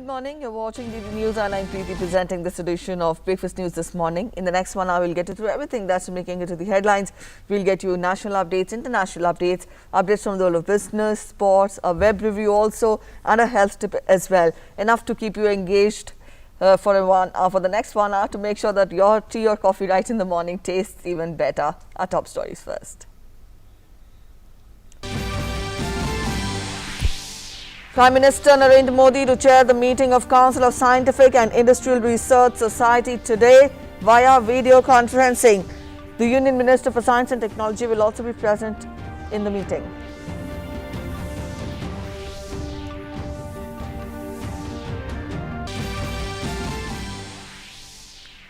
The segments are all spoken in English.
Good morning. You're watching DD News. I'm Preeti presenting this edition of Breakfast News this morning. In the next 1 hour, we'll get you through everything that's making it to the headlines. We'll get you national updates, international updates, updates from the world of business, sports, a web review also, and a health tip as well. Enough to keep you engaged for the next 1 hour to make sure that your tea or coffee right in the morning tastes even better. Our top stories first. Prime Minister Narendra Modi to chair the meeting of Council of Scientific and Industrial Research Society today via video conferencing. The Union Minister for Science and Technology will also be present in the meeting.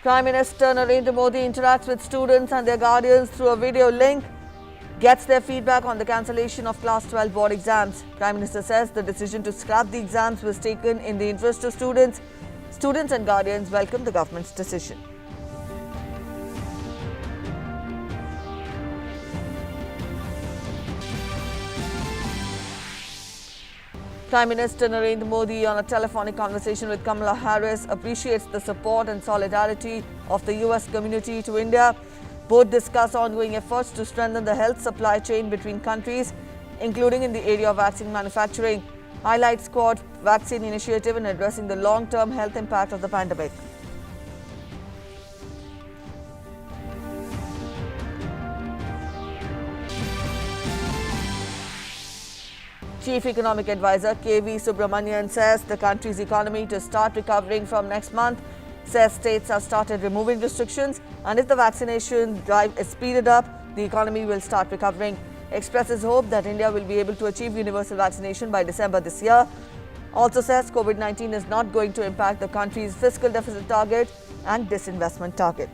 Prime Minister Narendra Modi interacts with students and their guardians through a video link, gets their feedback on the cancellation of Class 12 board exams. Prime Minister says the decision to scrap the exams was taken in the interest of students. Students and guardians welcome the government's decision. Prime Minister Narendra Modi, on a telephonic conversation with Kamala Harris, appreciates the support and solidarity of the US community to India. Both discuss ongoing efforts to strengthen the health supply chain between countries, including in the area of vaccine manufacturing. Highlights Quad vaccine initiative in addressing the long-term health impact of the pandemic. Chief Economic Advisor KV Subramanian says the country's economy to start recovering from next month. Says states have started removing restrictions, and if the vaccination drive is speeded up, the economy will start recovering. Expresses hope that India will be able to achieve universal vaccination by December this year. Also says COVID-19 is not going to impact the country's fiscal deficit target and disinvestment target.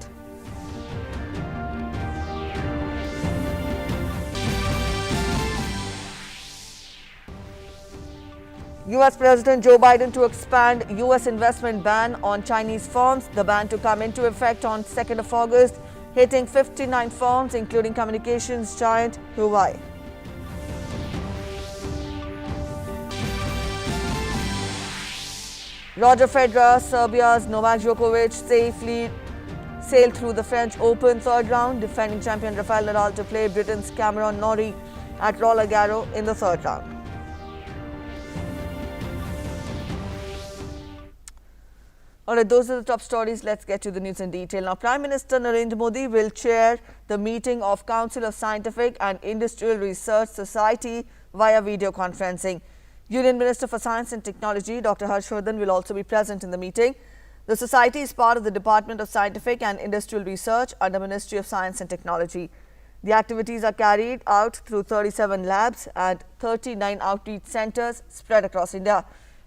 US President Joe Biden to expand US investment ban on Chinese firms. The ban to come into effect on 2nd of August, hitting 59 firms, including communications giant Huawei. Roger Federer, Serbia's Novak Djokovic safely sailed through the French Open third round. Defending champion Rafael Nadal to play Britain's Norrie at Roland Garros in the third round. All right, those are the top stories. Let's get to the news in detail. Now, Prime Minister Narendra Modi will chair the meeting of Council of Scientific and Industrial Research Society via video conferencing. Union Minister for Science and Technology, Dr. Harshvardhan, will also be present in the meeting. The society is part of the Department of Scientific and Industrial Research under Ministry of Science and Technology. The activities are carried out through 37 labs and 39 outreach centers spread across India.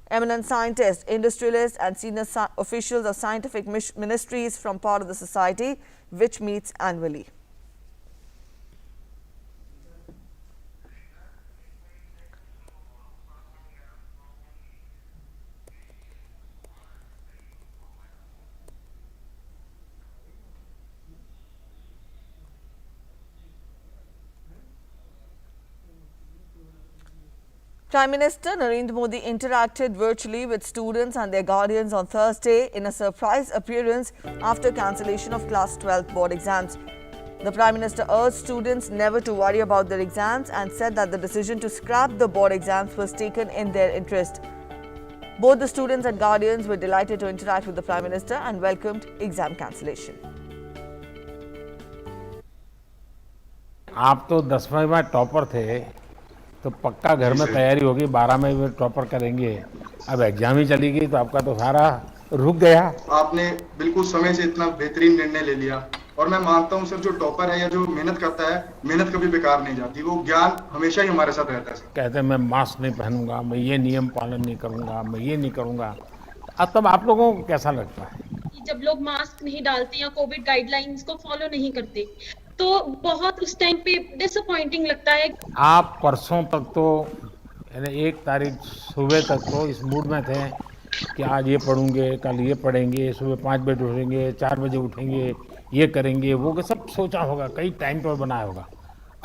Eminent scientists, industrialists and senior officials of scientific ministries from part of the society, which meets annually. Prime Minister Narendra Modi interacted virtually with students and their guardians on Thursday in a surprise appearance after cancellation of Class 12 board exams. The Prime Minister urged students never to worry about their exams and said that the decision to scrap the board exams was taken in their interest. Both the students and guardians were delighted to interact with the Prime Minister and welcomed exam cancellation. आप तो 10वीं में topper थे, तो पक्का घर में तैयारी होगी, 12वीं में टॉपर करेंगे। अब एग्जाम ही चली गई तो आपका तो सारा रुक गया। आपने बिल्कुल समय से इतना बेहतरीन निर्णय ले लिया और मैं मानता हूं सर, जो टॉपर है या जो मेहनत करता है, मेहनत कभी बेकार नहीं जाती, वो ज्ञान हमेशा ही हमारे साथ रहता है सर। कहते हैं मैं मास्क नहीं पहनूंगा, मैं ये नियम पालन नहीं करूंगा, मैं ये नहीं करूंगा। अब तब आप लोगों को कैसा लगता है? जब लोग मास्क नहीं डालते या कोविड गाइडलाइंस को फॉलो नहीं करते तो बहुत उस टाइम पे डिसअपॉइंटिंग लगता है। आप परसों तक तो यानी 1 तारीख सुबह तक तो इस मूड में थे कि आज ये पढ़ूंगे, कल ये पढ़ेंगे, सुबह 5 बजे उठेंगे, 4 बजे उठेंगे, ये करेंगे, वो सब सोचा होगा, कई टाइम टेबल बनाया होगा।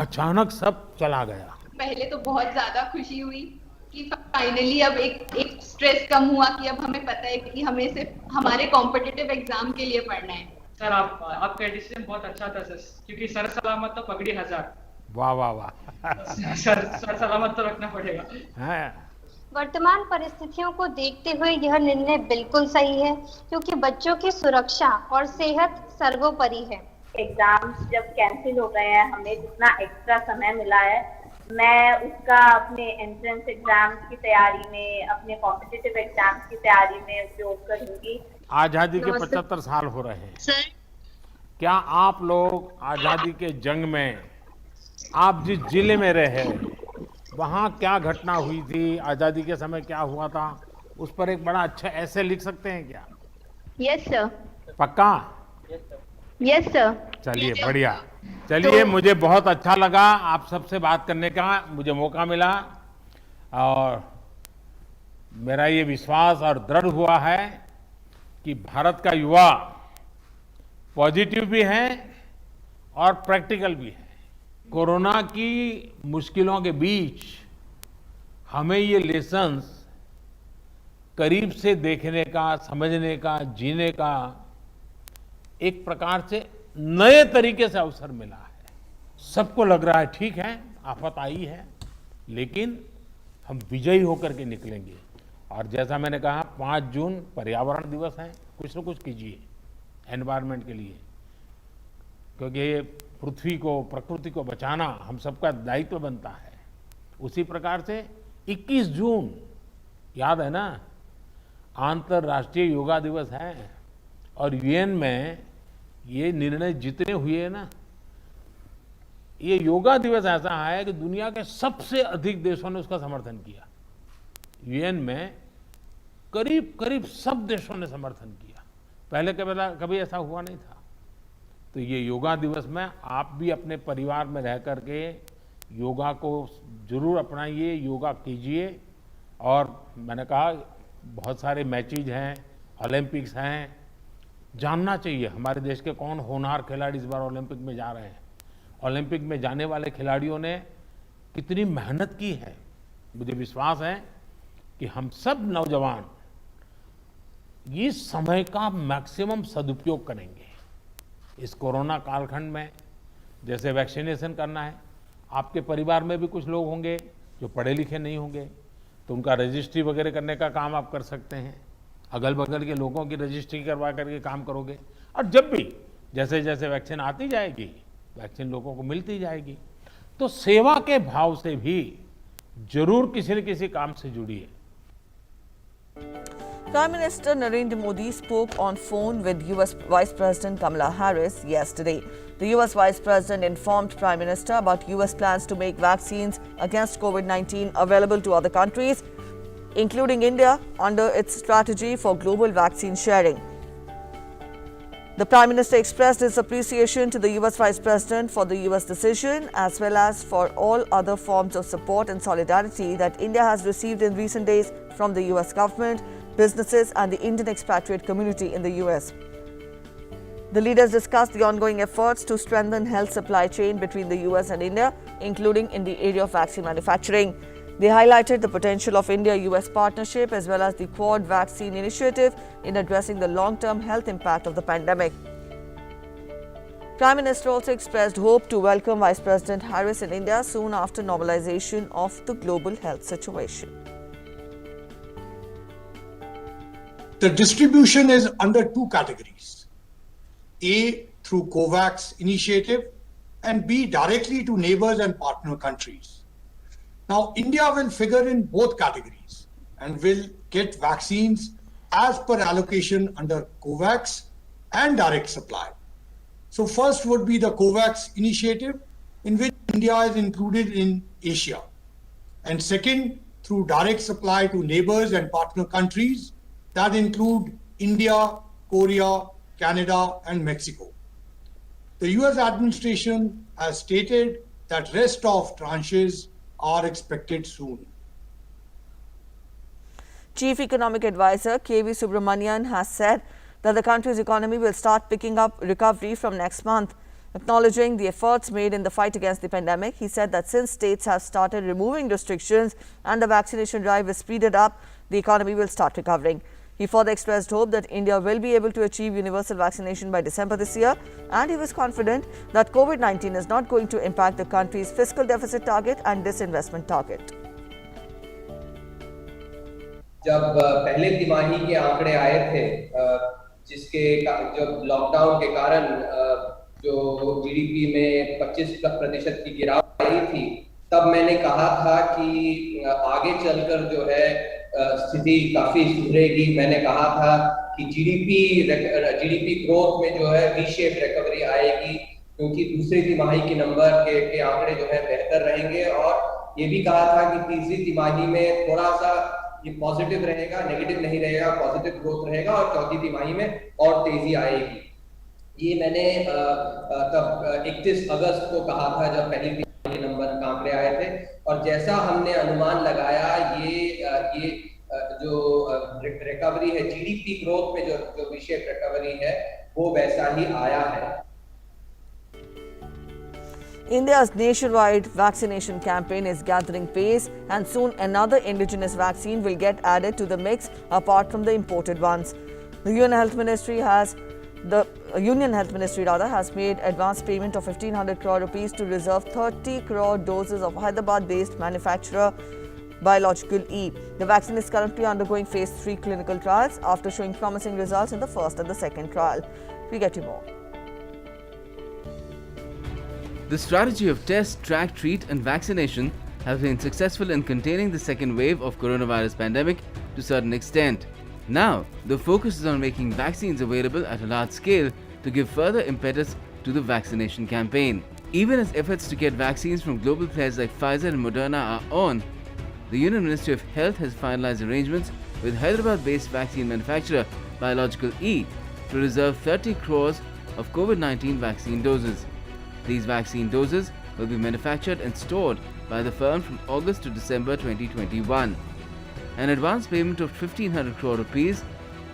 अचानक सब चला गया। पहले तो बहुत ज्यादा खुशी हुई कि फाइनली अब एक स्ट्रेस कम हुआ कि अब हमें पता है कि हमें सिर्फ हमारे कॉम्पिटिटिव एग्जाम के लिए पढ़ना है। सर आपका डिसीजन बहुत अच्छा था सर, क्योंकि सर सलामत तो पगड़ी हजार। वाह वाह वाह। सर सलामत तो रखना पड़ेगा। हाँ, वर्तमान परिस्थितियों को देखते हुए यह निर्णय बिल्कुल सही है, क्योंकि बच्चों की सुरक्षा और सेहत सर्वोपरि है। एग्जाम्स जब कैंसिल हो गए हैं, हमें जितना एक्स्ट्रा समय मिला है, मैं उसका अपने एंट्रेंस एग्जाम्स की तैयारी में, अपने कॉम्पिटिटिव एग्जाम्स की तैयारी में उपयोग करूंगी। आजादी के 75 साल हो रहे हैं सर क्या आप लोग आजादी के जंग में आप जिस जिले में रहे वहां क्या घटना हुई थी, आजादी के समय क्या हुआ था, उस पर एक बड़ा अच्छा ऐसे लिख सकते हैं क्या? Yes sir. पक्का? Yes sir. चलिए बढ़िया। चलिए मुझे बहुत अच्छा लगा आप सबसे बात करने का मुझे मौका मिला, और मेरा ये विश्वास और दृढ़ हुआ है कि भारत का युवा पॉजिटिव भी है और प्रैक्टिकल भी है। कोरोना की मुश्किलों के बीच हमें ये लेसन्स करीब से देखने का, समझने का, जीने का एक प्रकार से नए तरीके से अवसर मिला है। सबको लग रहा है ठीक है आफत आई है, लेकिन हम विजयी होकर के निकलेंगे। और जैसा मैंने कहा 5 जून पर्यावरण दिवस है, कुछ न कुछ कीजिए एनवायरनमेंट के लिए, क्योंकि ये पृथ्वी को, प्रकृति को बचाना हम सबका दायित्व बनता है। उसी प्रकार से 21 जून याद है ना, अंतर्राष्ट्रीय योगा दिवस है, और यूएन में ये निर्णय जितने हुए ना, ये योगा दिवस ऐसा है कि दुनिया के सबसे अधिक देशों ने उसका समर्थन किया। यूएन में करीब करीब सब देशों ने समर्थन किया, पहले कभी ऐसा हुआ नहीं था। तो ये योगा दिवस में आप भी अपने परिवार में रह करके योगा को जरूर अपनाइए, योगा कीजिए। और मैंने कहा बहुत सारे मैचेज हैं, ओलंपिक्स हैं, जानना चाहिए हमारे देश के कौन होनहार खिलाड़ी इस बार ओलंपिक में जा रहे हैं। ओलंपिक में जाने वाले खिलाड़ियों ने कितनी मेहनत की है। मुझे विश्वास है कि हम सब नौजवान इस समय का मैक्सिमम सदुपयोग करेंगे। इस कोरोना कालखंड में जैसे वैक्सीनेशन करना है, आपके परिवार में भी कुछ लोग होंगे जो पढ़े लिखे नहीं होंगे, तो उनका रजिस्ट्री वगैरह करने का काम आप कर सकते हैं। अगल बगल के लोगों की रजिस्ट्री करवा करके काम करोगे, और जब भी जैसे जैसे वैक्सीन आती जाएगी, वैक्सीन लोगों को मिलती जाएगी, तो सेवा के भाव से भी जरूर किसी न किसी काम से जुड़िए। Prime Minister Narendra Modi spoke on phone with US Vice President Kamala Harris yesterday. The US Vice President informed Prime Minister about US plans to make vaccines against COVID-19 available to other countries, including India, under its strategy for global vaccine sharing. The Prime Minister expressed his appreciation to the US Vice President for the US decision, as well as for all other forms of support and solidarity that India has received in recent days from the US government, businesses and the Indian expatriate community in the US. The leaders discussed the ongoing efforts to strengthen health supply chain between the US and India, including in the area of vaccine manufacturing. They highlighted the potential of India-US partnership as well as the Quad vaccine initiative in addressing the long-term health impact of the pandemic. Prime Minister also expressed hope to welcome Vice President Harris in India soon after normalization of the global health situation. The distribution is under 2 categories: A, through COVAX initiative, and B, directly to neighbors and partner countries. Now, India will figure in both categories and will get vaccines as per allocation under COVAX and direct supply. So first would be the COVAX initiative, in which India is included in Asia. And second, through direct supply to neighbors and partner countries that include India, Korea, Canada, and Mexico. The US administration has stated that rest of tranches are expected soon. Chief Economic Advisor K.V. Subramanian has said that the country's economy will start picking up recovery from next month. Acknowledging the efforts made in the fight against the pandemic, he said that since states have started removing restrictions and the vaccination drive is speeded up, the economy will start recovering. He further expressed hope that India will be able to achieve universal vaccination by December this year, and he was confident that COVID-19 is not going to impact the country's fiscal deficit target and disinvestment target. जब पहले तिमाही के आंकड़े आए थे, जिसके जब lockdown के कारण जो जीडीपी में 25% की गिरावट आई थी, तब मैंने कहा था कि आगे चलकर जो है स्थिति काफी सुधरेगी। मैंने कहा था कि जीडीपी ग्रोथ में जो है वी शेप रिकवरी आएगी, क्योंकि दूसरी तिमाही के नंबर के आंकड़े जो है बेहतर रहेंगे, और ये भी कहा था कि तीसरी तिमाही में थोड़ा सा ये पॉजिटिव रहेगा, नेगेटिव नहीं रहेगा, पॉजिटिव ग्रोथ रहेगा, और चौथी तिमाही में और तेजी आएगी। ये मैंने तब 31 अगस्त को कहा था, जब पहली तिमाही नंबर के आंकड़े आए थे, और जैसा हमने अनुमान लगाया, ये जो रिकवरी है जीडीपी ग्रोथ में, जो वी शेप रिकवरी है, वो वैसा ही आया है। India's nationwide vaccination campaign is gathering pace, and soon another indigenous vaccine will get added to the mix apart from the imported ones. The Union Health Ministry has made advance payment of 1,500 crore rupees to reserve 30 crore doses of Hyderabad-based manufacturer Biological E. The vaccine is currently undergoing phase 3 clinical trials after showing promising results in the first and the second trial. We get you more. The strategy of test, track, treat and vaccination has been successful in containing the second wave of coronavirus pandemic to a certain extent. Now, the focus is on making vaccines available at a large scale to give further impetus to the vaccination campaign. Even as efforts to get vaccines from global players like Pfizer and Moderna are on, the Union Ministry of Health has finalized arrangements with Hyderabad-based vaccine manufacturer Biological E to reserve 30 crores of COVID-19 vaccine doses. These vaccine doses will be manufactured and stored by the firm from August to December 2021. An advance payment of 1,500 crore rupees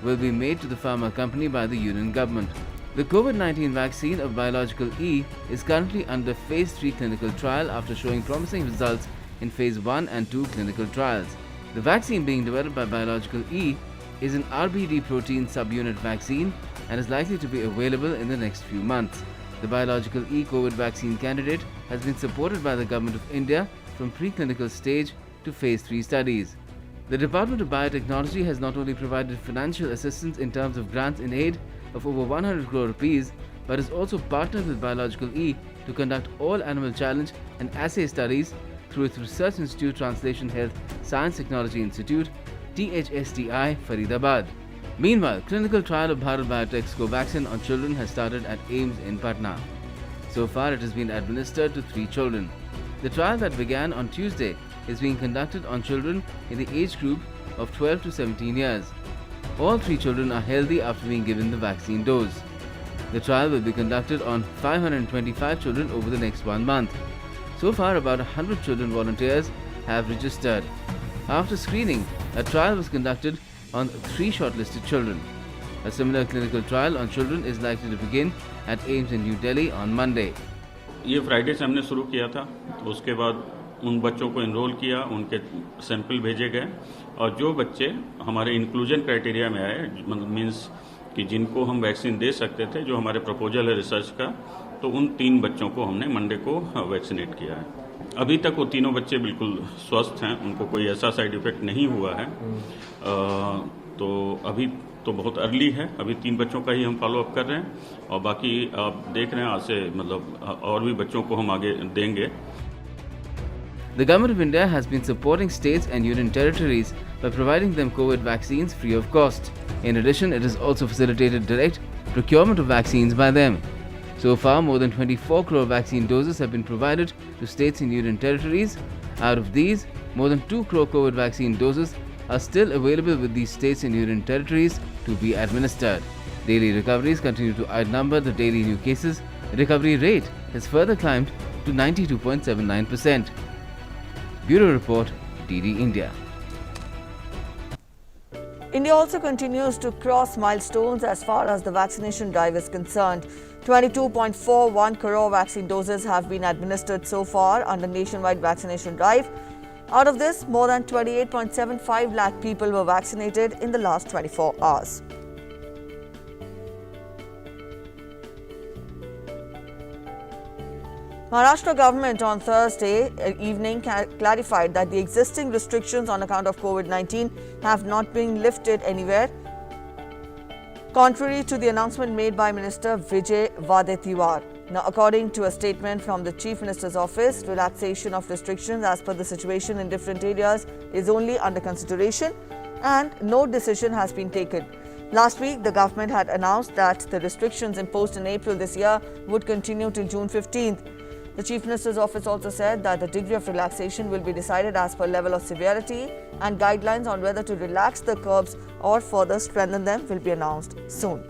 will be made to the pharma company by the Union government. The COVID-19 vaccine of Biological E is currently under phase 3 clinical trial after showing promising results in phase 1 and 2 clinical trials. The vaccine being developed by Biological E is an RBD protein subunit vaccine and is likely to be available in the next few months. The Biological E COVID vaccine candidate has been supported by the Government of India from preclinical stage to phase 3 studies. The Department of Biotechnology has not only provided financial assistance in terms of grants in aid of over 100 crore rupees, but has also partnered with Biological E to conduct all animal challenge and assay studies through its Research Institute Translation Health Science Technology Institute, THSTI, Faridabad. Meanwhile, clinical trial of Bharat Biotech's Covaxin on children has started at AIIMS in Patna. So far, it has been administered to 3 children. The trial that began on Tuesday is being conducted on children in the age group of 12 to 17 years. All 3 children are healthy after being given the vaccine dose. The trial will be conducted on 525 children over the next 1 month. So far, about 100 children volunteers have registered. After screening, a trial was conducted on 3 shortlisted children. A similar clinical trial on children is likely to begin at AIIMS in New Delhi on Monday. ये Friday से हमने शुरू किया था, तो उसके बाद उन बच्चों को इनरोल किया, उनके सैंपल भेजे गए, और जो बच्चे हमारे इंक्लूजन क्राइटेरिया में आए, मीन्स कि जिनको हम वैक्सीन दे सकते थे, जो हमारे प्रपोजल है रिसर्च का, तो उन 3 बच्चों को हमने मंडे को वैक्सीनेट किया है। अभी तक वो तीनों बच्चे बिल्कुल स्वस्थ हैं, उनको कोई ऐसा साइड इफेक्ट नहीं हुआ है। तो अभी तो बहुत अर्ली है, अभी 3 बच्चों का ही हम फॉलो अप कर रहे हैं, और बाकी आप देख रहे हैं आज से मतलब और भी बच्चों को हम आगे देंगे। The Government of India has been supporting states and union territories by providing them COVID vaccines free of cost. In addition, it has also facilitated direct procurement of vaccines by them. So far, more than 24 crore vaccine doses have been provided to states and union territories. Out of these, more than 2 crore COVID vaccine doses are still available with these states and union territories to be administered. Daily recoveries continue to outnumber the daily new cases. The recovery rate has further climbed to 92.79%. Bureau Report, DD India. India also continues to cross milestones as far as the vaccination drive is concerned. 22.41 crore vaccine doses have been administered so far under nationwide vaccination drive. Out of this, more than 28.75 lakh people were vaccinated in the last 24 hours. Maharashtra government on Thursday evening clarified that the existing restrictions on account of COVID-19 have not been lifted anywhere, contrary to the announcement made by Minister Vijay Wadetiwar. Now, according to a statement from the Chief Minister's office, relaxation of restrictions as per the situation in different areas is only under consideration and no decision has been taken. Last week, the government had announced that the restrictions imposed in April this year would continue till June 15th. The Chief Minister's office also said that the degree of relaxation will be decided as per level of severity and guidelines on whether to relax the curbs or further strengthen them will be announced soon.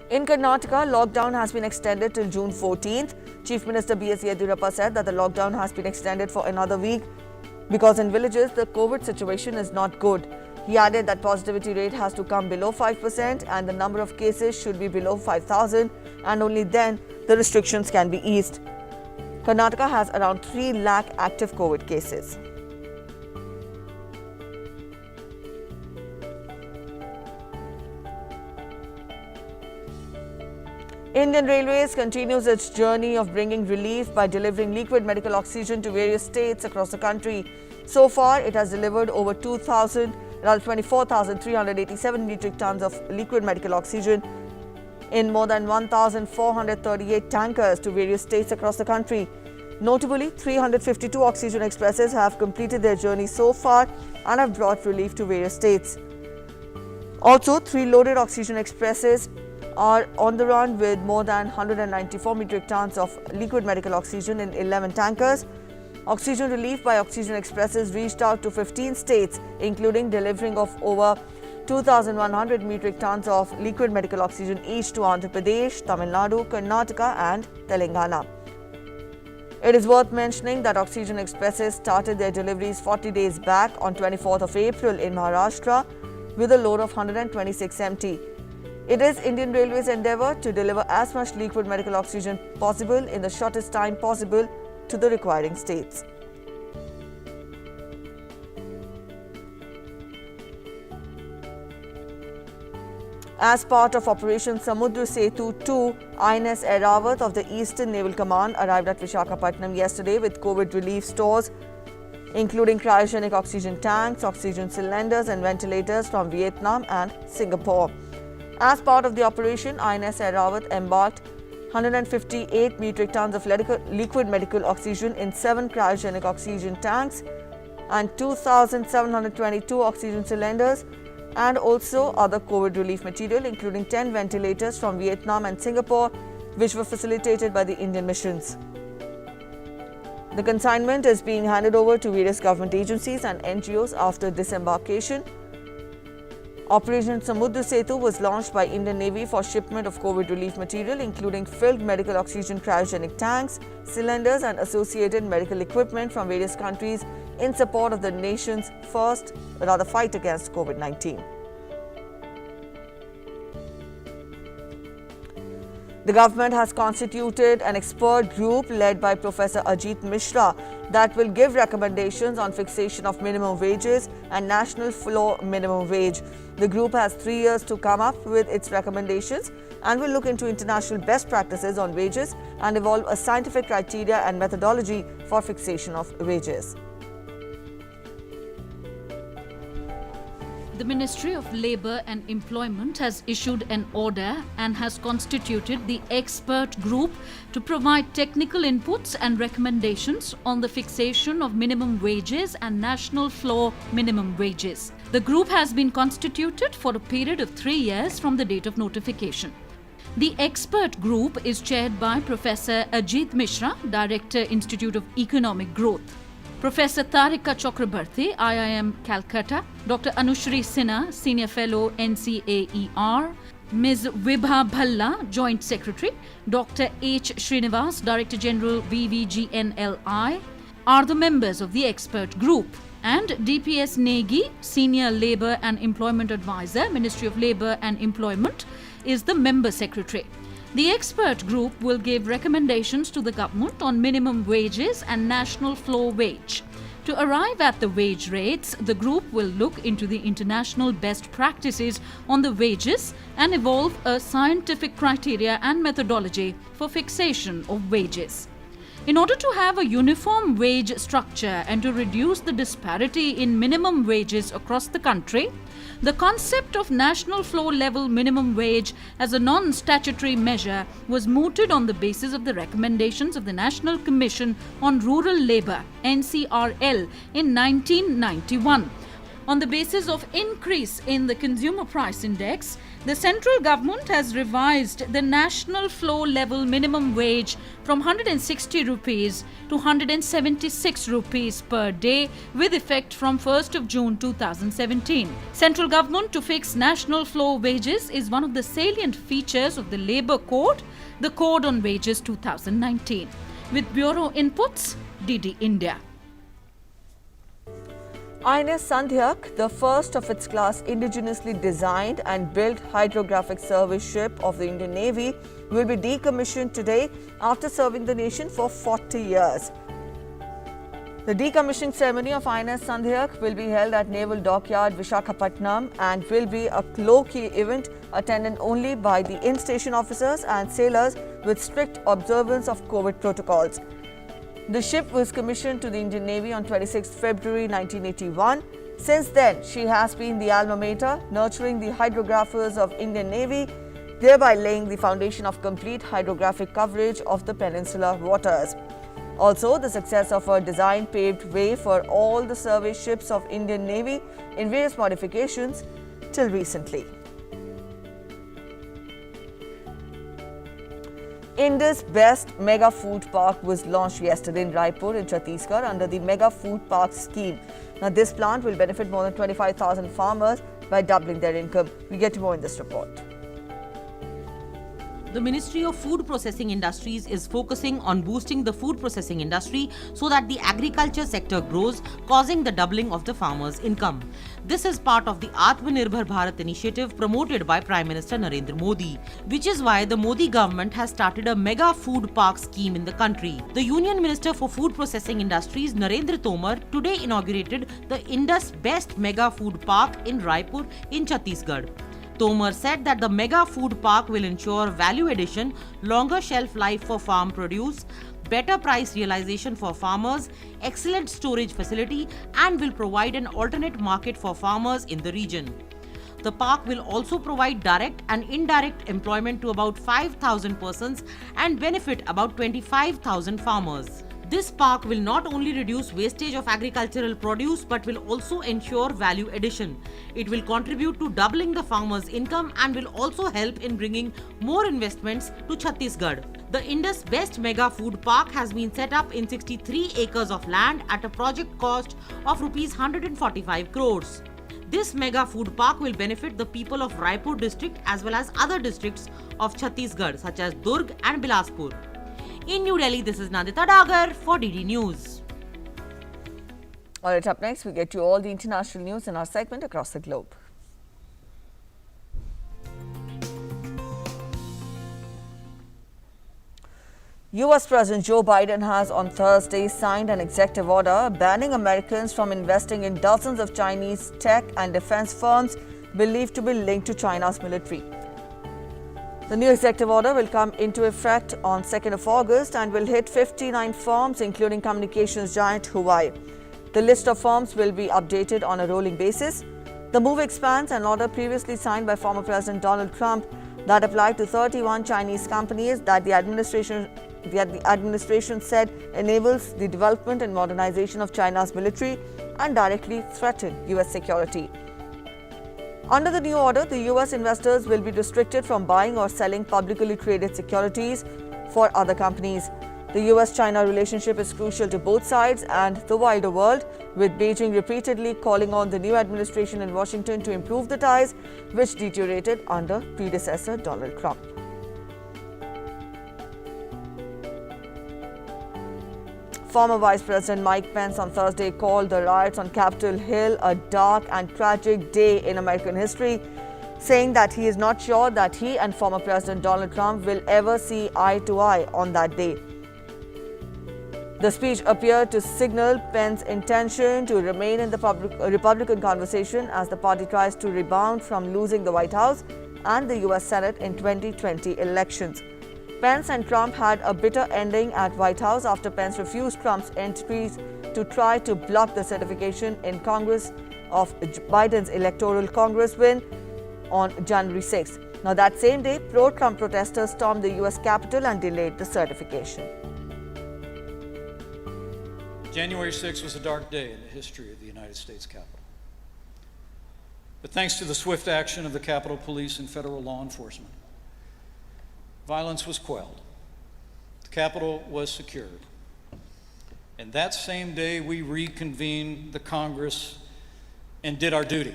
In Karnataka, lockdown has been extended till June 14th. Chief Minister B.S. Yediyurappa said that the lockdown has been extended for another week because in villages the COVID situation is not good. He added that positivity rate has to come below 5% and the number of cases should be below 5,000 and only then the restrictions can be eased. Karnataka has around 3 lakh active COVID cases. Indian Railways continues its journey of bringing relief by delivering liquid medical oxygen to various states across the country. So far, it has delivered over 24,387 metric tons of liquid medical oxygen in more than 1,438 tankers to various states across the country. Notably, 352 oxygen expresses have completed their journey so far and have brought relief to various states. Also, 3 loaded oxygen expresses are on the run with more than 194 metric tons of liquid medical oxygen in 11 tankers. Oxygen relief by oxygen expresses reached out to 15 states, including delivering of over 2,100 metric tons of liquid medical oxygen each to Andhra Pradesh, Tamil Nadu, Karnataka and Telangana. It is worth mentioning that oxygen expresses started their deliveries 40 days back on 24th of April in Maharashtra with a load of 126 MT. It is Indian Railways' endeavour to deliver as much liquid medical oxygen possible in the shortest time possible to the requiring states. As part of Operation Samudra Setu 2, INS Airawat of the Eastern Naval Command arrived at Visakhapatnam yesterday with COVID relief stores, including cryogenic oxygen tanks, oxygen cylinders and ventilators from Vietnam and Singapore. As part of the operation, INS Airawat embarked 158 metric tons of liquid medical oxygen in 7 cryogenic oxygen tanks and 2,722 oxygen cylinders and also other COVID relief material, including 10 ventilators from Vietnam and Singapore, which were facilitated by the Indian missions. The consignment is being handed over to various government agencies and NGOs after disembarkation. Operation Samudra Setu was launched by Indian Navy for shipment of COVID relief material, including filled medical oxygen cryogenic tanks, cylinders and associated medical equipment from various countries in support of the nation's fight against COVID-19. The government has constituted an expert group led by Professor Ajit Mishra that will give recommendations on fixation of minimum wages and national floor minimum wage. The group has 3 years to come up with its recommendations and will look into international best practices on wages and evolve a scientific criteria and methodology for fixation of wages. The Ministry of Labour and Employment has issued an order and has constituted the expert group to provide technical inputs and recommendations on the fixation of minimum wages and national floor minimum wages. The group has been constituted for a period of 3 years from the date of notification. The expert group is chaired by Professor Ajit Mishra, Director, Institute of Economic Growth, Professor Tarika Chakrabarti, IIM Calcutta, Dr. Anushri Sinha, Senior Fellow, NCAER, Ms. Vibha Bhalla, Joint Secretary, Dr. H. Srinivas, Director General, VVGNLI, are the members of the expert group, and DPS Negi, Senior Labour and Employment Advisor, Ministry of Labour and Employment, is the member secretary. The expert group will give recommendations to the government on minimum wages and national floor wage. To arrive at the wage rates, the group will look into the international best practices on the wages and evolve a scientific criteria and methodology for fixation of wages. In order to have a uniform wage structure and to reduce the disparity in minimum wages across the country, the concept of national floor level minimum wage as a non-statutory measure was mooted on the basis of the recommendations of the National Commission on Rural Labour (NCRL) in 1991. On the basis of increase in the consumer price index, the central government has revised the national floor level minimum wage from 160 rupees to 176 rupees per day with effect from 1st of June 2017. Central government to fix national floor wages is one of the salient features of the Labour Code, the Code on Wages 2019. With Bureau Inputs, DD India. INS Sandhyak, the first of its class indigenously designed and built hydrographic survey ship of the Indian Navy, will be decommissioned today after serving the nation for 40 years. The decommissioning ceremony of INS Sandhyak will be held at Naval Dockyard, Visakhapatnam, and will be a low-key event attended only by the in-station officers and sailors with strict observance of COVID protocols. The ship was commissioned to the Indian Navy on 26 February 1981. Since then, she has been the alma mater, nurturing the hydrographers of Indian Navy, thereby laying the foundation of complete hydrographic coverage of the peninsular waters. Also, the success of her design paved way for all the survey ships of Indian Navy in various modifications till recently. India's best mega food park was launched yesterday in Raipur in Chhattisgarh under the Mega Food Park scheme. Now, this plant will benefit more than 25,000 farmers by doubling their income. We get more in this report. The Ministry of Food Processing Industries is focusing on boosting the food processing industry so that the agriculture sector grows, causing the doubling of the farmers' income. This is part of the Atmanirbhar Bharat initiative promoted by Prime Minister Narendra Modi, which is why the Modi government has started a mega food park scheme in the country. The Union Minister for Food Processing Industries, Narendra Tomar, today inaugurated the Indus Best Mega Food Park in Raipur in Chhattisgarh. Tomar said that the mega food park will ensure value addition, longer shelf life for farm produce, better price realization for farmers, excellent storage facility, and will provide an alternate market for farmers in the region. The park will also provide direct and indirect employment to about 5,000 persons and benefit about 25,000 farmers. This park will not only reduce wastage of agricultural produce but will also ensure value addition. It will contribute to doubling the farmers' income and will also help in bringing more investments to Chhattisgarh. The Indus Best Mega Food Park has been set up in 63 acres of land at a project cost of Rs 145 crores. This mega food park will benefit the people of Raipur district as well as other districts of Chhattisgarh such as Durg and Bilaspur. In New Delhi, this is Nandita Dagar for DD News. All right, up next, we get you all the international news in our segment Across the Globe. US President Joe Biden has on Thursday signed an executive order banning Americans from investing in dozens of Chinese tech and defense firms believed to be linked to China's military. The new executive order will come into effect on 2nd of August and will hit 59 firms, including communications giant Huawei. The list of firms will be updated on a rolling basis. The move expands an order previously signed by former President Donald Trump that applied to 31 Chinese companies that the administration said enables the development and modernization of China's military and directly threaten US security. Under the new order, the US investors will be restricted from buying or selling publicly traded securities for other companies. The US-China relationship is crucial to both sides and the wider world, with Beijing repeatedly calling on the new administration in Washington to improve the ties which deteriorated under predecessor Donald Trump. Former Vice President Mike Pence on Thursday called the riots on Capitol Hill a dark and tragic day in American history, saying that he is not sure that he and former President Donald Trump will ever see eye to eye on that day. The speech appeared to signal Pence's intention to remain in the Republican conversation as the party tries to rebound from losing the White House and the U.S. Senate in 2020 elections. Pence and Trump had a bitter ending at White House after Pence refused Trump's entries to try to block the certification in Congress of Biden's Electoral Congress win on January 6. Now, that same day, pro-Trump protesters stormed the U.S. Capitol and delayed the certification. January 6th was a dark day in the history of the United States Capitol. But thanks to the swift action of the Capitol Police and federal law enforcement, violence was quelled. The Capitol was secured. And that same day, we reconvened the Congress and did our duty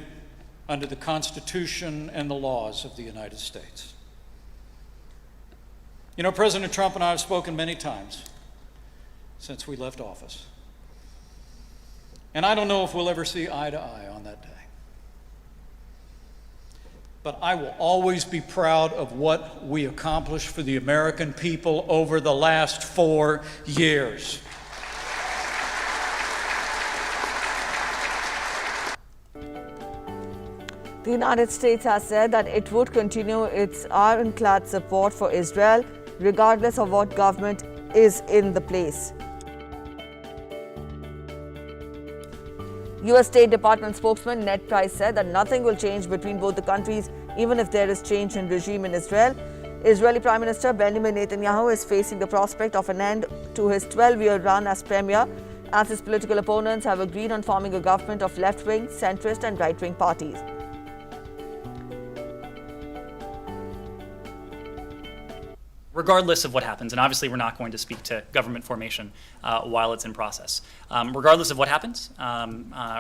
under the Constitution and the laws of the United States. You know, President Trump and I have spoken many times since we left office. And I don't know if we'll ever see eye to eye on that day. But I will always be proud of what we accomplished for the American people over the last 4 years. The United States has said that it would continue its ironclad support for Israel, regardless of what government is in the place. U.S. State Department spokesman Ned Price said that nothing will change between both the countries, even if there is change in regime in Israel. Israeli Prime Minister Benjamin Netanyahu is facing the prospect of an end to his 12-year run as premier, as his political opponents have agreed on forming a government of left-wing, centrist and right-wing parties. Regardless of what happens, and obviously we're not going to speak to government formation while it's in process. Regardless of what happens,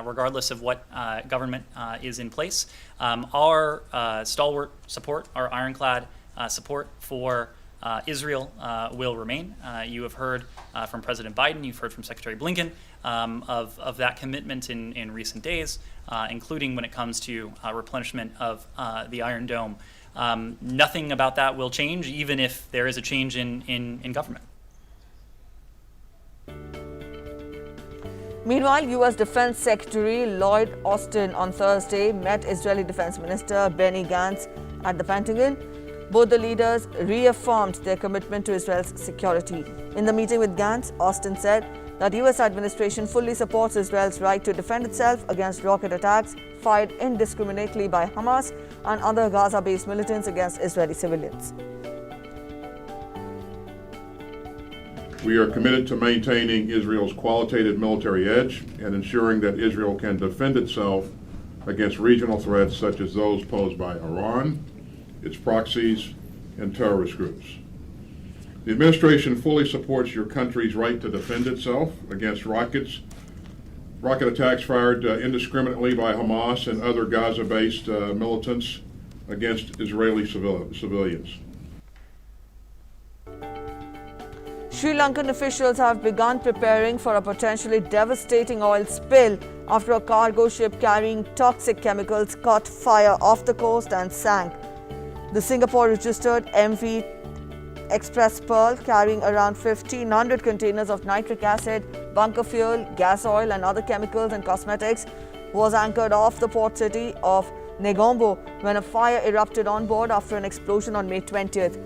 regardless of what government is in place, our stalwart support, our ironclad support for Israel will remain. You have heard from President Biden, you've heard from Secretary Blinken of that commitment in recent days, including when it comes to replenishment of the Iron Dome. Nothing about that will change, even if there is a change in government. Meanwhile, U.S. Defense Secretary Lloyd Austin on Thursday met Israeli Defense Minister Benny Gantz at the Pentagon. Both the leaders reaffirmed their commitment to Israel's security. In the meeting with Gantz, Austin said that U.S. administration fully supports Israel's right to defend itself against rocket attacks fired indiscriminately by Hamas and other Gaza-based militants against Israeli civilians. We are committed to maintaining Israel's qualitative military edge and ensuring that Israel can defend itself against regional threats such as those posed by Iran, its proxies, and terrorist groups. The administration fully supports your country's right to defend itself against rocket attacks fired indiscriminately by Hamas and other Gaza-based militants against Israeli civilians. Sri Lankan officials have begun preparing for a potentially devastating oil spill after a cargo ship carrying toxic chemicals caught fire off the coast and sank. The Singapore-registered MV Express Pearl, carrying around 1,500 containers of nitric acid, bunker fuel, gas oil and other chemicals and cosmetics, was anchored off the port city of Negombo when a fire erupted on board after an explosion on May 20th.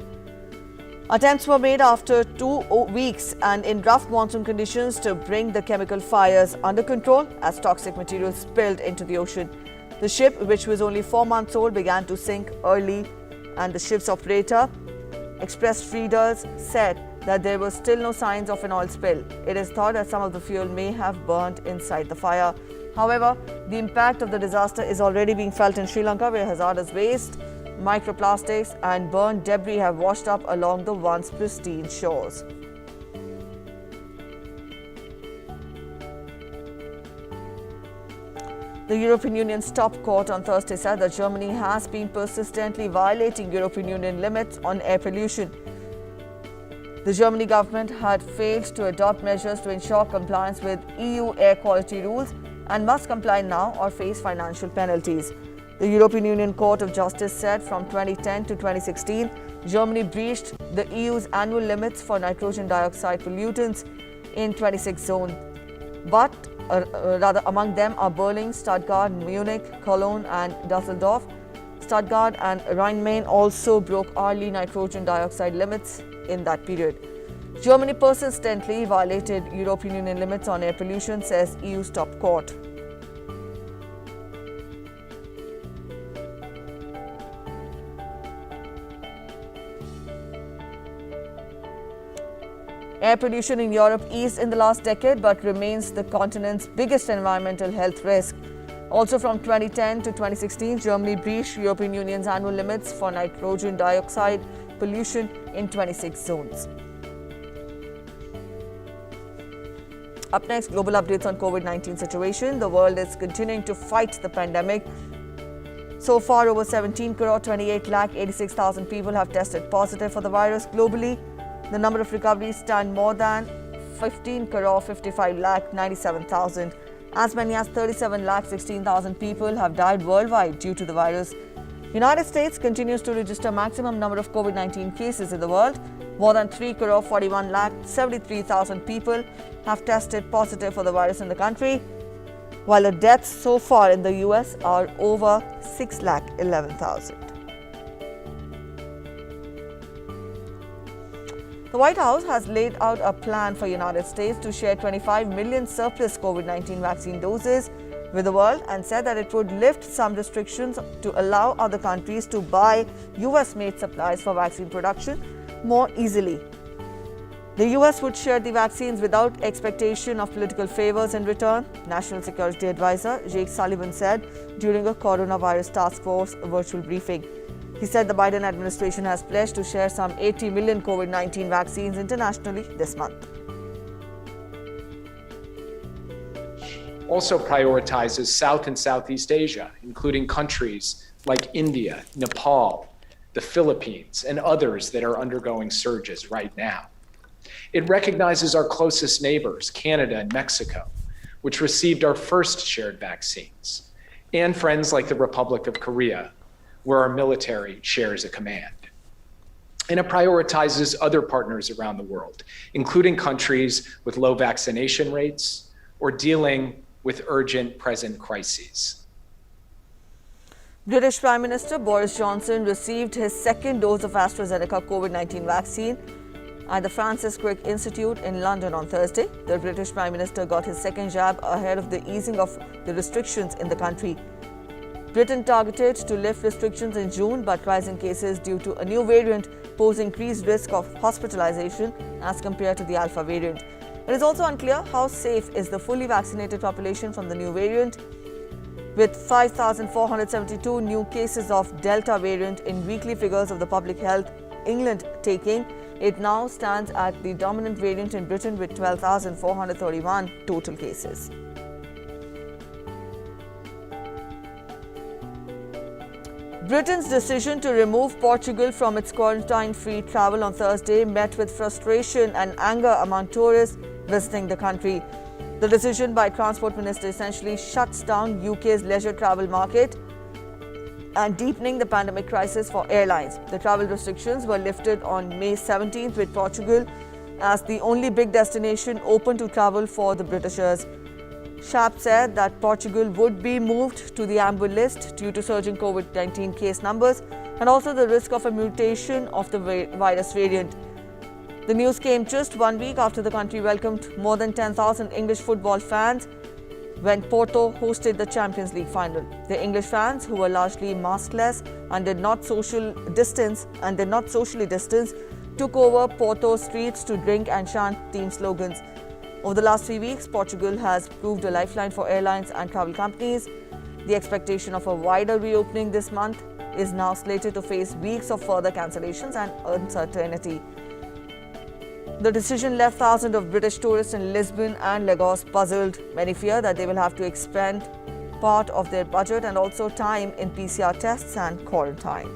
Attempts were made after 2 weeks and in rough monsoon conditions to bring the chemical fires under control as toxic materials spilled into the ocean. The ship, which was only 4 months old, began to sink early, and the ship's operator expressed readers said that there were still no signs of an oil spill. It is thought that some of the fuel may have burnt inside the fire. However, the impact of the disaster is already being felt in Sri Lanka, where hazardous waste, microplastics and burnt debris have washed up along the once pristine shores. The European Union's top court on Thursday said that Germany has been persistently violating European Union limits on air pollution. The German government had failed to adopt measures to ensure compliance with EU air quality rules and must comply now or face financial penalties. The European Union Court of Justice said from 2010 to 2016, Germany breached the EU's annual limits for nitrogen dioxide pollutants in 26 zones. But rather among them are Berlin, Stuttgart, Munich, Cologne and Dusseldorf. Stuttgart and Rhein-Main also broke hourly nitrogen dioxide limits in that period. Germany persistently violated European Union limits on air pollution, says EU's top court. Air pollution in Europe eased in the last decade but remains the continent's biggest environmental health risk. Also from 2010 to 2016, Germany breached European Union's annual limits for nitrogen dioxide pollution in 26 zones. Up next, global updates on COVID-19 situation. The world is continuing to fight the pandemic. So far, over 17 crore 28 lakh 86,000 people have tested positive for the virus globally. The number of recoveries stand more than 15 crore 55 lakh 97,000. As many as 37 lakh 16,000 people have died worldwide due to the virus. United States continues to register maximum number of COVID-19 cases in the world. More than 3 crore 41 lakh 73,000 people have tested positive for the virus in the country, while the deaths so far in the US are over 6 lakh 11,000. The White House has laid out a plan for United States to share 25 million surplus COVID-19 vaccine doses with the world and said that it would lift some restrictions to allow other countries to buy US-made supplies for vaccine production more easily. The US would share the vaccines without expectation of political favors in return, National Security Advisor Jake Sullivan said during a coronavirus task force virtual briefing. He said the Biden administration has pledged to share some 80 million COVID-19 vaccines internationally this month. Also prioritizes South and Southeast Asia, including countries like India, Nepal, the Philippines, and others that are undergoing surges right now. It recognizes our closest neighbors, Canada and Mexico, which received our first shared vaccines, and friends like the Republic of Korea, where our military shares a command. And it prioritizes other partners around the world, including countries with low vaccination rates or dealing with urgent present crises. British Prime Minister Boris Johnson received his second dose of AstraZeneca COVID-19 vaccine at the Francis Crick Institute in London on Thursday. The British Prime Minister got his second jab ahead of the easing of the restrictions in the country. Britain targeted to lift restrictions in June, but rising cases due to a new variant pose increased risk of hospitalization as compared to the Alpha variant. It is also unclear how safe is the fully vaccinated population from the new variant. With 5,472 new cases of Delta variant in weekly figures of the Public Health England taking, it now stands at the dominant variant in Britain with 12,431 total cases. Britain's decision to remove Portugal from its quarantine-free travel on Thursday met with frustration and anger among tourists visiting the country. The decision by Transport Minister essentially shuts down UK's leisure travel market and deepening the pandemic crisis for airlines. The travel restrictions were lifted on May 17th, with Portugal as the only big destination open to travel for the Britishers. Sharp said that Portugal would be moved to the amber list due to surging COVID-19 case numbers and also the risk of a mutation of the virus variant. The news came just 1 week after the country welcomed more than 10,000 English football fans when Porto hosted the Champions League final. The English fans, who were largely maskless and did not socially distance, took over Porto streets to drink and chant team slogans. Over the last 3 weeks, Portugal has proved a lifeline for airlines and travel companies. The expectation of a wider reopening this month is now slated to face weeks of further cancellations and uncertainty. The decision left thousands of British tourists in Lisbon and Lagos puzzled. Many fear that they will have to expend part of their budget and also time in PCR tests and quarantine.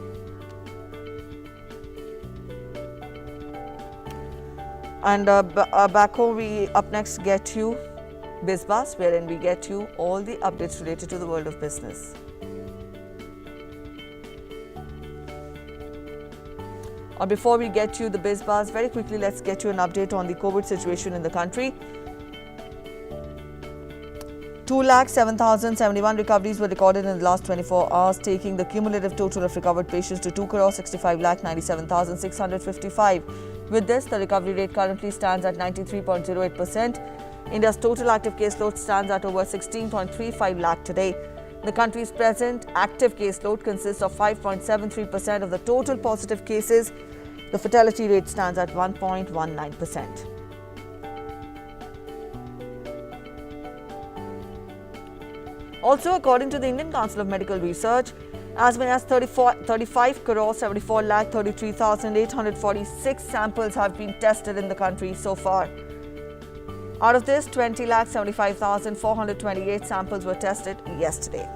And back home, we up next get you BizBuzz, wherein we get you all the updates related to the world of business. Or before we get you the biz buzz, very quickly let's get you an update on the COVID situation in the country. 2,07,071 recoveries were recorded in the last 24 hours, taking the cumulative total of recovered patients to 2,65,97,655. With this, the recovery rate currently stands at 93.08%. India's total active caseload stands at over 16.35 lakh today. The country's present active caseload consists of 5.73% of the total positive cases. The fatality rate stands at 1.19%. Also, according to the Indian Council of Medical Research, as many as 35 crore 74 lakh 33,846 samples have been tested in the country so far. Out of this, 20 lakh 75,428 samples were tested yesterday.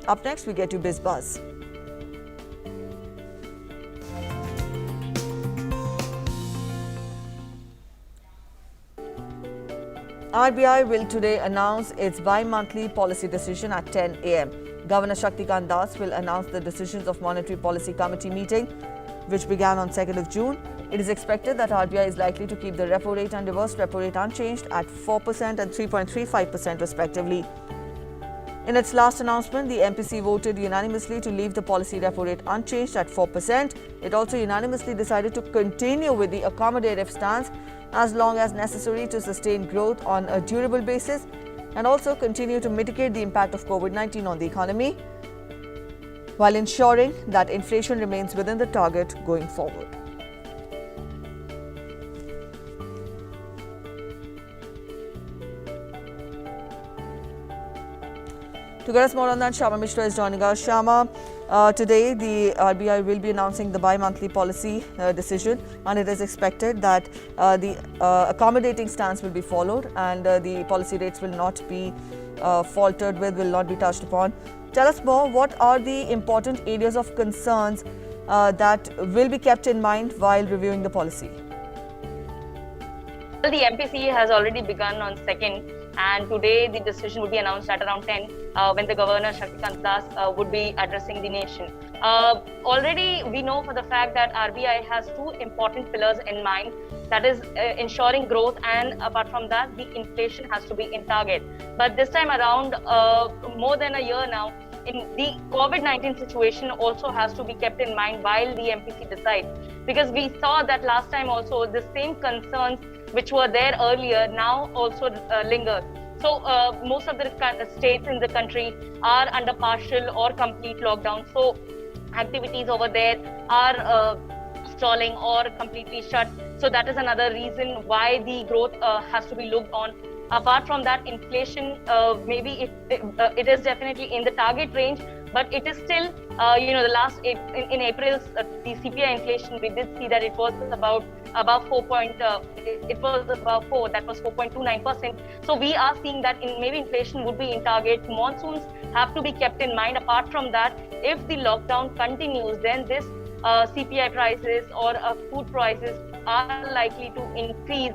Up next, we get to Biz Buzz. RBI will today announce its bi-monthly policy decision at 10 a.m. Governor Shaktikant Das will announce the decisions of Monetary Policy Committee meeting, which began on 2nd of June. It is expected that RBI is likely to keep the repo rate and reverse repo rate unchanged at 4% and 3.35% respectively. In its last announcement, the MPC voted unanimously to leave the policy repo rate unchanged at 4%. It also unanimously decided to continue with the accommodative stance as long as necessary to sustain growth on a durable basis and also continue to mitigate the impact of COVID-19 on the economy while ensuring that inflation remains within the target going forward. To get us more on that, Shama Mishra is joining us. Shama, today the RBI will be announcing the bi-monthly policy decision, and it is expected that the accommodating stance will be followed and the policy rates will not be faltered with, will not be touched upon. Tell us more, what are the important areas of concerns that will be kept in mind while reviewing the policy? Well, the MPC has already begun on 2nd, and today the decision will be announced at around 10 when the Governor Shaktikant Das would be addressing the nation. Already we know for the fact that RBI has two important pillars in mind, that is ensuring growth, and apart from that the inflation has to be in target. But this time around, more than a year now, in the COVID-19 situation also has to be kept in mind while the MPC decides, because we saw that last time also the same concerns which were there earlier now also linger. So most of the states in the country are under partial or complete lockdown. So activities over there are stalling or completely shut. So that is another reason why the growth has to be looked on. Apart from that, inflation, maybe it is definitely in the target range, but it is still, the last in April, the CPI inflation, we did see that it was above 4. It was above 4. That was 4.29%. So we are seeing that maybe inflation would be in target. Monsoons have to be kept in mind. Apart from that, if the lockdown continues, then this CPI prices or food prices are likely to increase,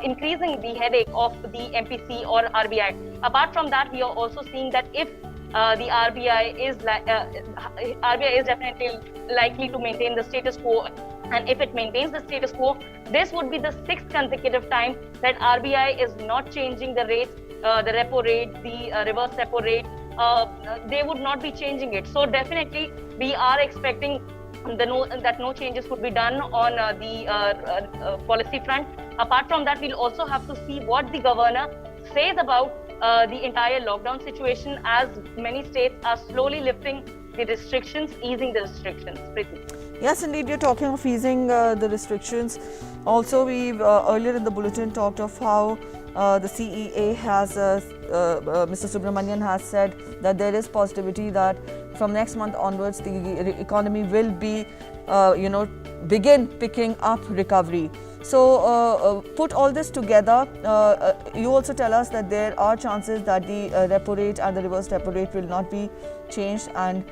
increasing the headache of the MPC or RBI. Apart from that, we are also seeing that if the RBI is definitely likely to maintain the status quo, and if it maintains the status quo, this would be the 6th consecutive time that RBI is not changing the rates, the repo rate, the reverse repo rate. They would not be changing it. So definitely we are expecting that no changes would be done on the policy front. Apart from that, we'll also have to see what the governor says about the entire lockdown situation, as many states are slowly lifting the restrictions, easing the restrictions. Yes, indeed, we're talking of easing the restrictions. Also, we've earlier in the bulletin talked of how the CEA has, Mr. Subramanian has said that there is positivity that from next month onwards, the economy will be, begin picking up recovery. So, put all this together, you also tell us that there are chances that the repo rate and the reverse repo rate will not be changed and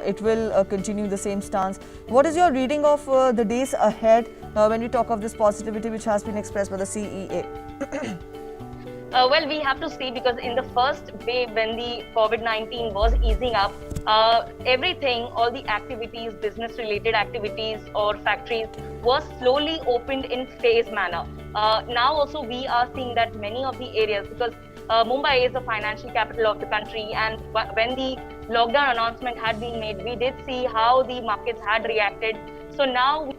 it will continue the same stance. What is your reading of the days ahead when we talk of this positivity which has been expressed by the CEA? Well, we have to see, because in the first wave when the COVID-19 was easing up, everything, all the activities, business related activities or factories were slowly opened in phase manner. Now also we are seeing that many of the areas, because Mumbai is the financial capital of the country, and when the lockdown announcement had been made, we did see how the markets had reacted. So now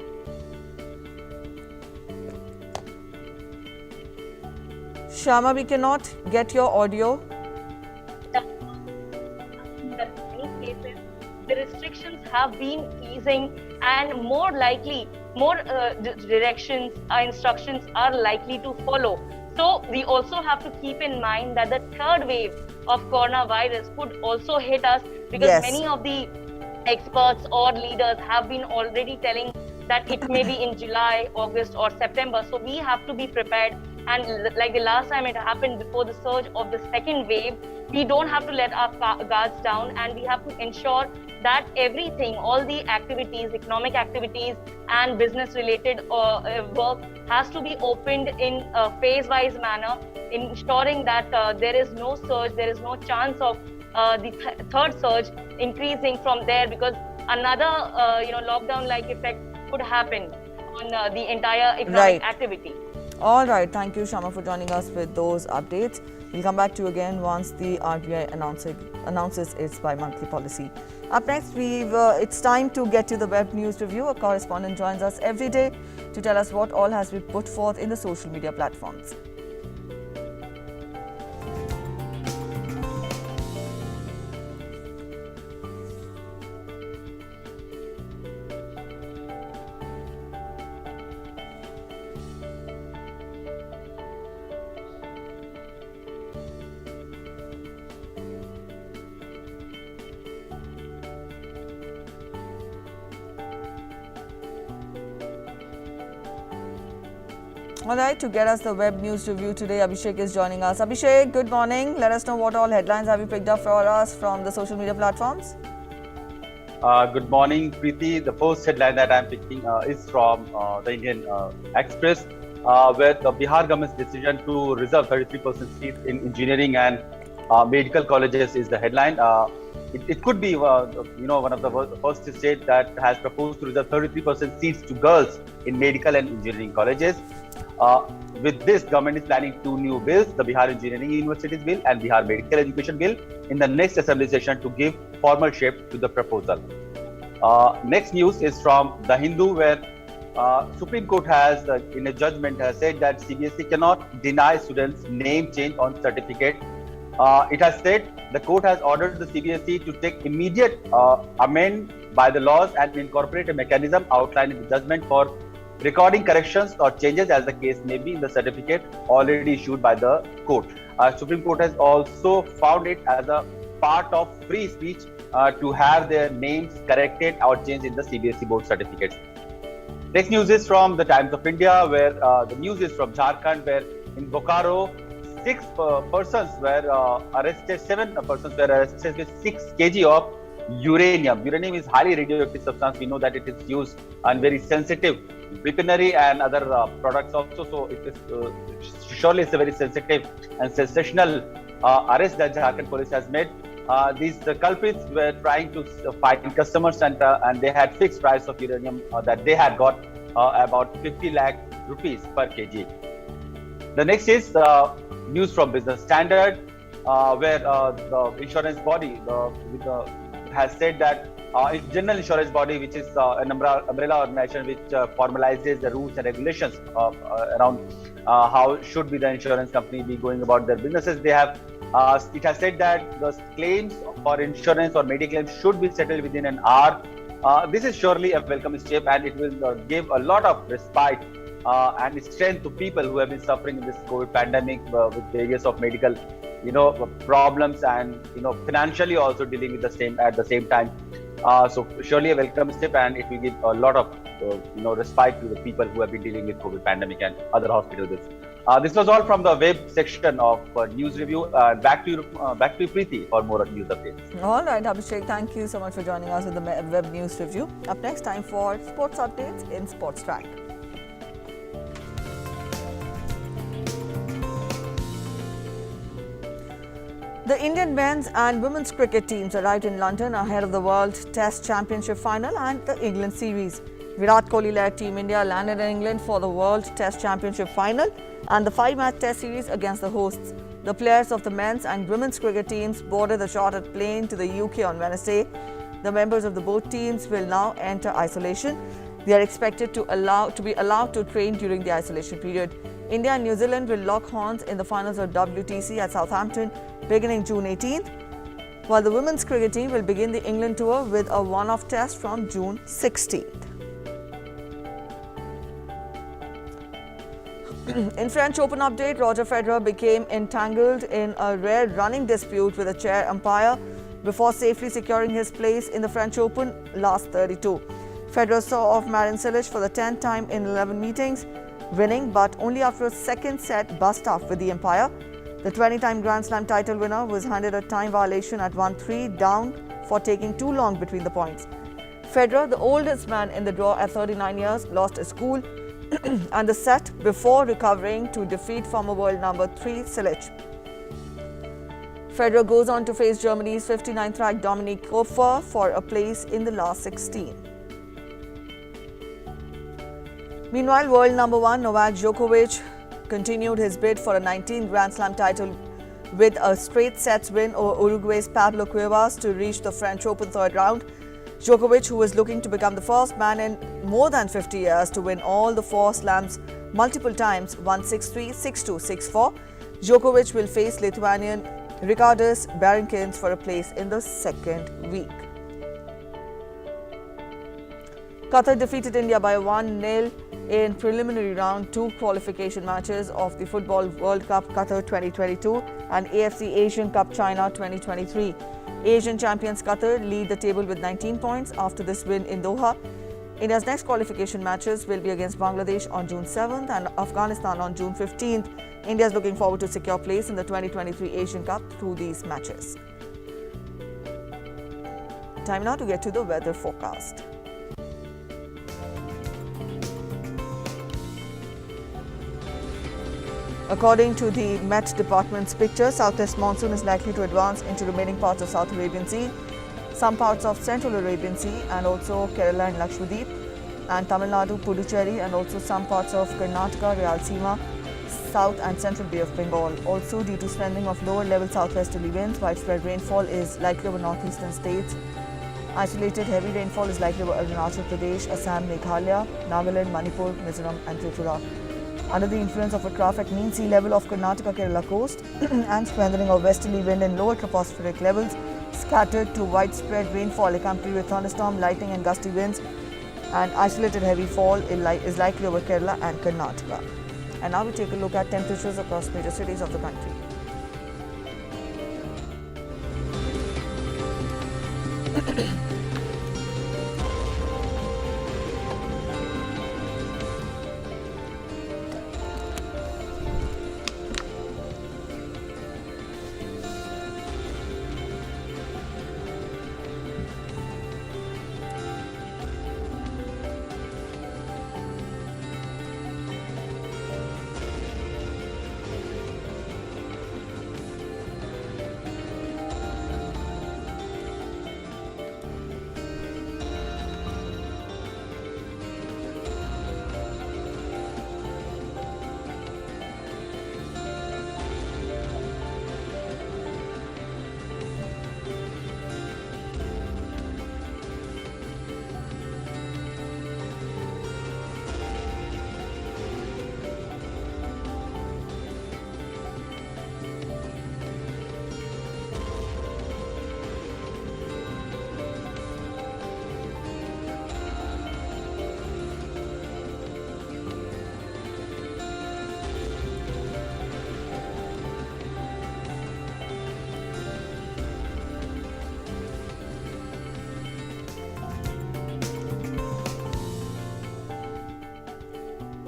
Shama, we cannot get your audio. that many cases the restrictions have been easing, and more likely more directions, instructions are likely to follow. So we also have to keep in mind that the third wave of coronavirus could also hit us, because Yes. many of the experts or leaders have been already telling that it may be in July, August or September. So we have to be prepared, and like the last time it happened before the surge of the second wave, we don't have to let our guards down, and we have to ensure that everything, all the activities, economic activities and business related work has to be opened in a phase-wise manner, ensuring that there is no surge, there is no chance of the third surge increasing from there, because another lockdown-like effect could happen on the entire economic activity. All right. Thank you, Shama, for joining us with those updates. We'll come back to you again once the RBI announces its bi-monthly policy. Up next, it's time to get to the web news review. A correspondent joins us every day to tell us what all has been put forth in the social media platforms. All right, to get us the web news review today, Abhishek is joining us. Abhishek, good morning. Let us know what all headlines have you picked up for us from the social media platforms. Good morning, Preeti. The first headline that I'm picking is from the Indian Express, where the Bihar government's decision to reserve 33% seats in engineering and medical colleges is the headline. It could be, one of the first state that has proposed to reserve 33% seats to girls in medical and engineering colleges. With this, government is planning two new bills, the Bihar Engineering Universities Bill and Bihar Medical Education Bill, in the next assembly session to give formal shape to the proposal. Next news is from The Hindu, where Supreme Court has, in a judgment, has said that CBSE cannot deny students name change on certificate. It has said the court has ordered the CBSE to take immediate amend by the laws and incorporate a mechanism outlined in the judgment for recording corrections or changes as the case may be in the certificate already issued by the court. Supreme Court has also found it as a part of free speech to have their names corrected or changed in the CBSE board certificates. Next news is from the Times of India, where the news is from Jharkhand, where in Bokaro, 6 persons were arrested, 7 persons were arrested with 6 kg of uranium. Uranium is highly radioactive substance. We know that it is used on very sensitive weaponry and other products also. So it is surely it's a very sensitive and sensational arrest that Jharkhand police has made. These culprits were trying to find customers, and they had fixed price of uranium that they had got about 50 lakh rupees per kg. The next is news from Business Standard, where the insurance body has said that general insurance body, which is an umbrella organization which formalizes the rules and regulations around how should be the insurance company be going about their businesses. They have it has said that the claims for insurance or medical claims should be settled within an hour. This is surely a welcome step, and it will give a lot of respite and strength to people who have been suffering in this COVID pandemic with various of medical problems, and financially also dealing with the same at the same time. So surely a welcome step, and it will give a lot of respite to the people who have been dealing with COVID pandemic and other hospital bills. This was all from the web section of news review. Back to you, Preeti, for more news updates. All right, Abhishek, thank you so much for joining us with the web news review. Up next, time for sports updates in Sports Track. The Indian men's and women's cricket teams arrived in London ahead of the World Test Championship final and the England series. Virat Kohli-led Team India landed in England for the World Test Championship final and the 5-match Test series against the hosts. The players of the men's and women's cricket teams boarded the chartered plane to the UK on Wednesday. The members of the both teams will now enter isolation. They are expected to be allowed to train during the isolation period. India and New Zealand will lock horns in the finals of WTC at Southampton beginning June 18th, while the women's cricket team will begin the England tour with a one-off test from June 16th. In French Open update, Roger Federer became entangled in a rare running dispute with a chair umpire before safely securing his place in the French Open last 32. Federer saw off Marin Cilic for the 10th time in 11 meetings, winning but only after a second set bust-off with the umpire. The 20-time Grand Slam title winner was handed a time violation at 1-3 down for taking too long between the points. Federer, the oldest man in the draw at 39 years, lost his cool and the set before recovering to defeat former world number 3 Cilic. Federer goes on to face Germany's 59th ranked Dominik Koepfer for a place in the last 16. Meanwhile, world number 1 Novak Djokovic continued his bid for a 19th Grand Slam title with a straight sets win over Uruguay's Pablo Cuevas to reach the French Open third round. Djokovic, who is looking to become the first man in more than 50 years to win all the 4 slams multiple times, won 6-3, 6-2, 6-4. Djokovic will face Lithuanian Rikardas Berankins for a place in the second week. Qatar defeated India by 1-0 in preliminary round 2 qualification matches of the Football World Cup Qatar 2022 and AFC Asian Cup China 2023. Asian champions Qatar lead the table with 19 points after this win in Doha. India's next qualification matches will be against Bangladesh on June 7th and Afghanistan on June 15th. India is looking forward to secure place in the 2023 Asian Cup through these matches. Time now to get to the weather forecast. According to the Met Department's picture, southwest monsoon is likely to advance into remaining parts of South Arabian Sea, some parts of Central Arabian Sea and also Kerala and Lakshadweep and Tamil Nadu, Puducherry and also some parts of Karnataka, Rayalaseema, South and Central Bay of Bengal. Also, due to strengthening of lower level southwesterly winds, widespread rainfall is likely over northeastern states. Isolated heavy rainfall is likely over Arunachal Pradesh, Assam, Meghalaya, Nagaland, Manipur, Mizoram and Tripura. Under the influence of a trough at mean sea level of Karnataka Kerala coast and strengthening of westerly wind in lower tropospheric levels, scattered to widespread rainfall accompanied with thunderstorm, lightning and gusty winds, and isolated heavy fall is likely over Kerala and Karnataka. And now we take a look at temperatures across major cities of the country.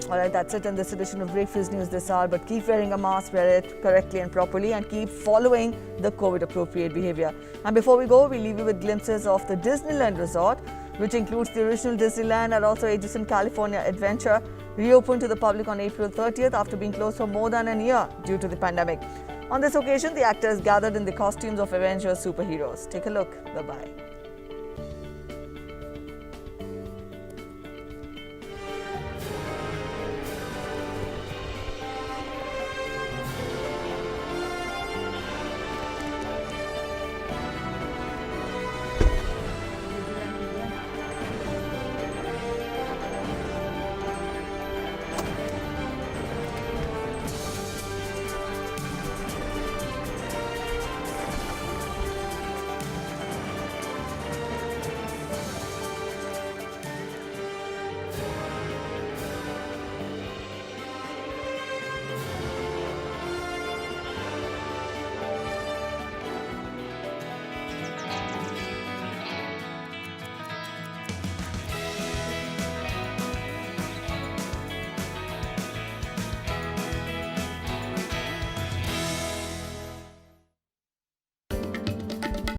Alright, that's it in this edition of Breakfast News this hour. But keep wearing a mask, wear it correctly and properly, and keep following the COVID appropriate behavior. And before we go, we leave you with glimpses of the Disneyland Resort, which includes the original Disneyland and also adjacent California Adventure, reopened to the public on April 30th after being closed for more than a year due to the pandemic. On this occasion, the actors gathered in the costumes of Avengers superheroes. Take a look. Bye-bye.